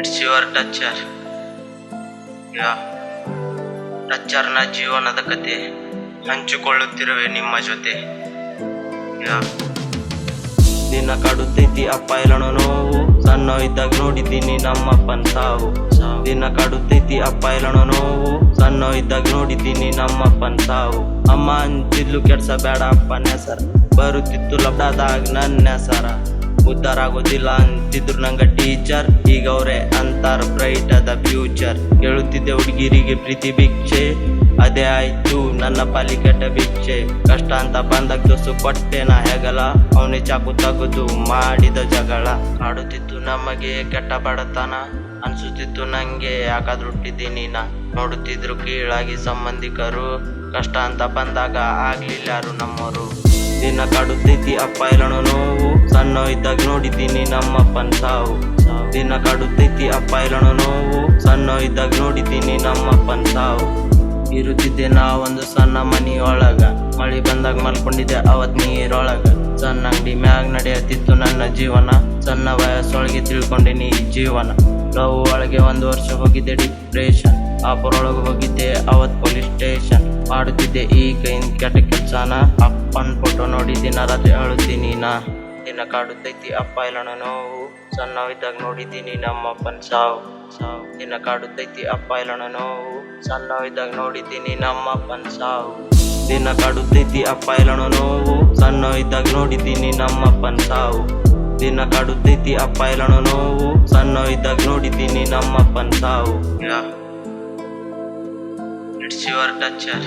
It's your ಟಚ್ಚರ್. ಯಾ ಟಚ್ಚರ್ನ ಜೀವನದ ಕತೆ ಹಂಚಿಕೊಳ್ಳುತ್ತಿರುವೆ ನಿಮ್ಮ ಜೊತೆ. ಯಾ ದಿನ ಕಾಡುತ್ತೈತಿ ಅಪ್ಪ ಇಲ್ಲಣೋ ನೋವು, ಸಣ್ಣ ಇದ್ದಾಗ ನೋಡಿದ್ದೀನಿ ನಮ್ಮಪ್ಪನ ಸಾವು. ದಿನ ಕಾಡುತ್ತೈತಿ ಅಪ್ಪ ಇಲ್ಲಣೋ ನೋವು, ಸಣ್ಣ ಇದ್ದಾಗ ನೋಡಿದ್ದೀನಿ ನಮ್ಮಪ್ಪನ ಸಾವು. ಅಮ್ಮ ಅಂತಿದ್ಲು ಕೆಡ್ಸಬೇಡ ಅಪ್ಪನ ಹೆಸರ, ಬರುತ್ತಿತ್ತು ಲಬ್ಡಾದಾಗ ನನ್ನ ಹೆಸರ. ಉದ್ಧಾರ ಆಗೋದಿಲ್ಲ ಅಂತಿದ್ರು ನಂಗ ಟೀಚರ್, ಈಗ ಅವ್ರೆ ಅಂತಾರ ಬ್ರೈಟ್ ಅದ ಫ್ಯೂಚರ್. ಕೇಳುತ್ತಿದ್ದೆ ಹುಡುಗಿರಿಗೆ ಪ್ರೀತಿ ಭಿಕ್ಷೆ, ಅದೇ ಆಯ್ತು ನನ್ನ ಪಾಲಿ ಕೆಟ್ಟ ಭಿಕ್ಷೆ. ಕಷ್ಟ ಅಂತ ಬಂದಾಗ ದೋಸು ಕೊಟ್ಟೆ ನಾ ಹೆಗಲ, ಅವನೇ ಚಾಕು ತಗದು ಮಾಡಿದ ಜಗಳ. ಕಾಡುತ್ತಿತ್ತು ನಮಗೆ ಕೆಟ್ಟ ಬಡತನ, ಅನ್ಸುತ್ತಿತ್ತು ನಂಗೆ ಯಾಕಾದ್ರೂ ಹುಟ್ಟಿದ್ದೀನಿ ನಾ. ನೋಡುತ್ತಿದ್ರು ಕೀಳಾಗಿ ಸಂಬಂಧಿಕರು, ಕಷ್ಟ ಅಂತ ಬಂದಾಗ ಆಗ್ಲಿಲ್ಲಾರು ನಮ್ಮವರು. ದಿನ ಕಾಡುತ್ತೈತಿ ಅಪ್ಪ ಇಲ್ಲಣೋ ನೋವು, ಸಣ್ಣ ಇದ್ದಾಗ ನೋಡಿದ್ದೀನಿ ನಮ್ಮಪ್ಪನ ಸಾವು. ದಿನ ಕಾಡುತ್ತೈತಿ ಅಪ್ಪ ಇಲ್ಲಣೋ ನೋವು, ಸಣ್ಣ ಇದ್ದಾಗ ನೋಡಿದ್ದೀನಿ ನಮ್ಮಪ್ಪನ ಸಾವು. ಇರುತ್ತಿದ್ದೆ ನಾವೊಂದು ಸಣ್ಣ ಮನಿಯೊಳಗ, ಮಳಿ ಬಂದಾಗ ಮಲ್ಕೊಂಡಿದ್ದೆ ಅವತ್ ನೀರೊಳಗ. ಸಣ್ಣ ಅಂಗಡಿ ಮ್ಯಾಗ ನಡೆಯತ್ತಿತ್ತು ನನ್ನ ಜೀವನ, ಸಣ್ಣ ವಯಸ್ಸೊಳಗೆ ತಿಳ್ಕೊಂಡಿನಿ ಈ ಜೀವನ. ಲವ್ ಒಳಗೆ 1 ವರ್ಷ ಹೋಗಿದ್ದೆ ಡಿಪ್ರೆಷನ್, ಆಪರೊಳಗೆ ಹೋಗಿದ್ದೆ ಅವತ್ ಪೊಲೀಸ್ ಸ್ಟೇಷನ್. ಮಾಡುತ್ತಿದ್ದೆ ಈ ಕೈಯಿಂದ ಕೆಟ್ಟ ಕೆಲ್ಸನ, ಅಪ್ಪನ ಫೋಟೋ ನೋಡಿ ದಿನ ರಾತ್ರಿ ಅಳುತ್ತೀನಿ ನಾ. ದಿನ ಕಾಡುತ್ತೈತಿ ಅಪ್ಪ ಇಲ್ಲಣೋ ನೋವು, ಸಣ್ಣವಿದ್ದಾಗ ನೋಡಿದ್ದೀನಿ ನಮ್ಮಪ್ಪನ ಸಾವು. ದಿನ ಕಾಡುತ್ತೈತಿ ಅಪ್ಪ ಇಲ್ಲಣೋ ನೋವು, ಸಣ್ಣವಿದ್ದಾಗ ನೋಡಿದ್ದೀನಿ ನಮ್ಮಪ್ಪನ ಸಾವು. ದಿನ ಕಾಡುತ್ತೈತಿ ಅಪ್ಪ ಇಲ್ಲಣೋ ನೋವು, ಸಣ್ಣವಿದ್ದಾಗ ನೋಡಿದ್ದೀನಿ ನಮ್ಮಪ್ಪನ ಸಾವು. ದಿನ ಕಾಡುತ್ತೈತಿ ಅಪ್ಪ ಇಲ್ಲಣೋ ನೋವು, ಸಣ್ಣವಿದ್ದಾಗ ನೋಡಿದ್ದೀನಿ ನಮ್ಮಪ್ಪನ ಸಾವು. It's your ಟಚ್ಚರ್.